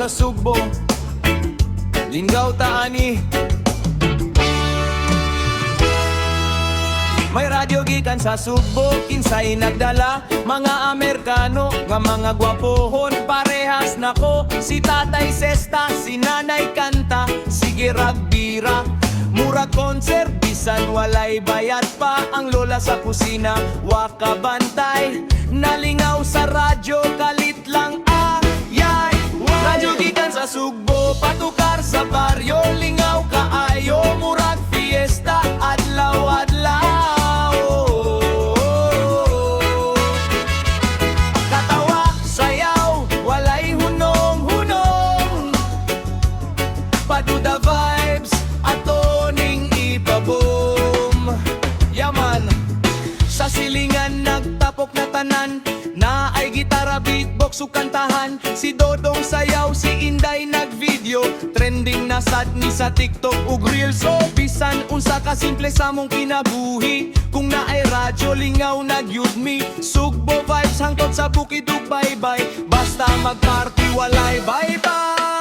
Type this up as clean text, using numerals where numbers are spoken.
sa Sugbo, Lingaw ta ani. May radyo gikan sa Sugbo, kinsay nagdala, mga Amerikano nga mga gwapohon. Parehas nako, si Tatay Sesta, si Nanay Kanta, sige ragbira. Murag concert, bisan walay bayad pa. Ang lola sa kusina, wakabantay. Nalingaw sa radyo, kalit lang ayay. Radyo gikan sa Sugbo, patukar sa baryo. Lingaw kaayo, murag fiesta, adlaw-adlaw. Katawa, sayaw, walay hunong-hunong. Paduda vibes, atoning ipaboom. Yaman, sa silingan nagtapok na tanan. Na ay gitara, beatbox o kantahan. Si Dodong sayaw, si Inday nagvideo. Trending na sad ni sa TikTok ug Reels. So bisan unsa ka simple sa mong kinabuhi, kung na ay radyo, lingaw nag-youth me. Sugbo vibes hangtod sa bukid ug bye-bye. Basta mag-party, walay bye-bye.